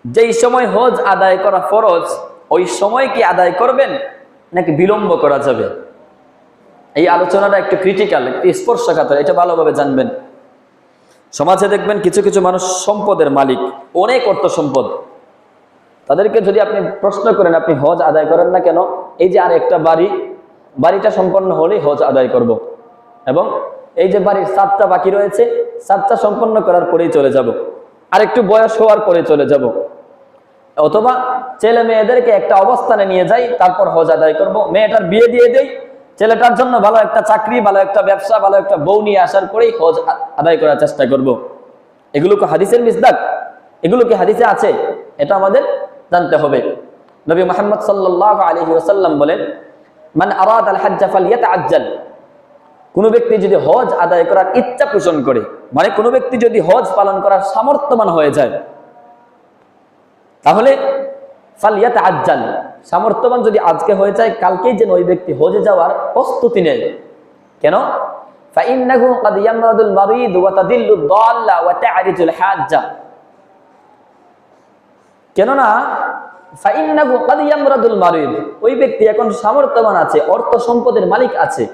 যেই সময় হজ আদায় করা ফরজ ওই সময় কি আদায় করবেন নাকি বিলম্ব করা যাবে? এই আলোচনাটা একটু ক্রিটিক্যাল, একটু স্পর্শকাতর, এটা ভালোভাবে জানবেন। সমাজে দেখবেন কিছু কিছু মানুষ সম্পদের মালিক, অনেক অর্থ সম্পদ। তাদেরকে যদি আপনি প্রশ্ন করেন আপনি হজ আদায় করেন না কেন, এই যে আর একটা বাড়িটা সম্পন্ন হলেই হজ আদায় করব, এবং এই যে বাড়ির ছাদটা বাকি রয়েছে ছাদটা সম্পন্ন করার পরেই চলে যাব, আর একটু বয়স হওয়ার পরে চলে যাব, অথবা ছেলে মেয়েদেরকে একটা অবস্থানে নিয়ে যাই তারপর হজ আদায় করব, মেয়েটার বিয়ে দিয়ে দেই, ছেলেটার জন্য ভালো একটা চাকরি, ভালো একটা ব্যবসা, ভালো একটা বউ নিয়ে আসার পরেই হজ আদায় করার চেষ্টা করব। এগুলো কি হাদিসের মিসদাক? এগুলো কি হাদিসে আছে? এটা আমাদের জানতে হবে। নবী মুহাম্মদ সাল্লাল্লাহু আলাইহি ওয়াসাল্লাম বলেন, মান আরাদাল হজ্জ ফালইয়াতাআজ্জাল, কোন ব্যক্তি যদি হজ আদায় করার ইচ্ছা পোষণ করে, মানে কোন ব্যক্তি যদি হজ পালন করার সামর্থ্যবান হয়ে যায়, তাহলে ফালইয়াতাআজ্জাল, সামর্থ্যবান যদি আজকে হয়ে যায় কালকেই যেন ওই ব্যক্তি হজে যাওয়ার প্রস্তুতি নেয়। কেন? ফাইন্নাহু ক্বাদ ইয়ামরাদুল মারিদ ওয়া তাদিল্লুদ দাল্লা ওয়া তা'রিজুল হাজ্জা, কেননা ফাইন্নাহু ক্বাদ ইয়ামরাদুল মারিদ, ওই ব্যক্তি এখন সামর্থ্যবান আছে, অর্থ সম্পদের মালিক আছে,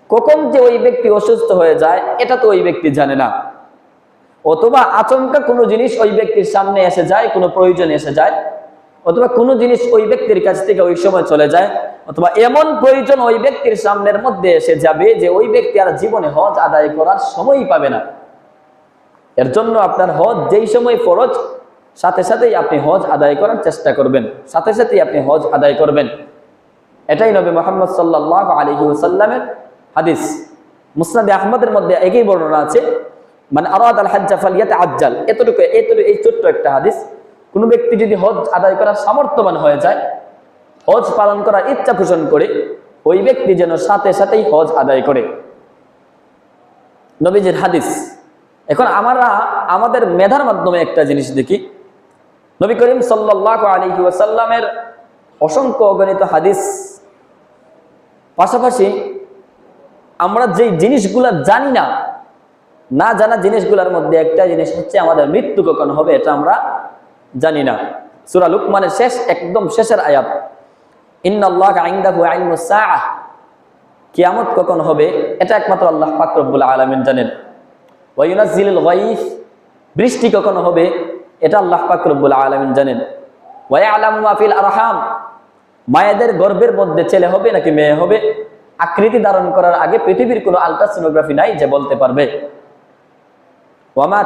কখন যে ওই ব্যক্তি অসুস্থ হয়ে যায় এটা তো ওই ব্যক্তি জানে না, অথবা আচমকা কোনো জিনিস ওই ব্যক্তির সামনে এসে যায়, কোনো প্রয়োজন এসে যায়, অথবা কোনো জিনিস ওই ব্যক্তির কাছ থেকে ওই সময় চলে যায়, অথবা এমন প্রয়োজন ওই ব্যক্তির সামনের মধ্যে এসে যাবে যে ওই ব্যক্তি আর জীবনে হজ আদায় করার সময়ই পাবে না। এর জন্য আপনার হজ যেই সময় ফরজ সাথে সাথেই আপনি হজ আদায় করার চেষ্টা করবেন, সাথে সাথেই আপনি হজ আদায় করবেন। এটাই নবী মুহাম্মদ সাল্লাল্লাহু আলাইহি ওয়াসাল্লামের হাদিস। মুসনাদে আহমদের মধ্যে একই বর্ণনা আছে, মানে আরাদাল হজ্জ ফালইয়াতাআজ্জাল, এতটুকু এই ছোট্ট একটা হাদিস। কোন ব্যক্তি যদি হজ আদায় করার সামর্থ্যবান হয়ে যায়, হজ পালন করার ইচ্ছা পোষণ করে, ওই ব্যক্তি যেন সাথে সাথেই হজ আদায় করে। নবীজির হাদিস। এখন আমরা আমাদের মেধার মাধ্যমে একটা জিনিস দেখি, নবী করিম সাল্লাল্লাহু আলাইহি ওয়াসাল্লামের অসংখ্য অগণিত হাদিস, পাশাপাশি আমরা যে জিনিসগুলা জানি না, না জানা জিনিসগুলোর মধ্যে একটা জিনিস হচ্ছে আমাদের মৃত্যু কখন হবে এটা আমরা জানি না। সূরা লুকমানের শেষ, একদম শেষের আয়াত, ইন্নাল্লাহা ইনদাহু ইলমুস সাআহ, কিয়ামত কখন হবে এটা একমাত্র আল্লাহ পাক রব্বুল আলামিন জানেন। ওয়া ইউনাজ্জিলুল গায়স, বৃষ্টি কখন হবে এটা আল্লাহ পাক রব্বুল আলামিন জানেন। ওয়া ইয়ালামু মা ফিল আরহাম, মায়েদের গর্ভের মধ্যে ছেলে হবে নাকি মেয়ে হবে, আকৃতি ধারণ করার আগে পৃথিবীর কোনো আলট্রাসোনোগ্রাফি নাই যে বলতে পারবে। ওয়া মা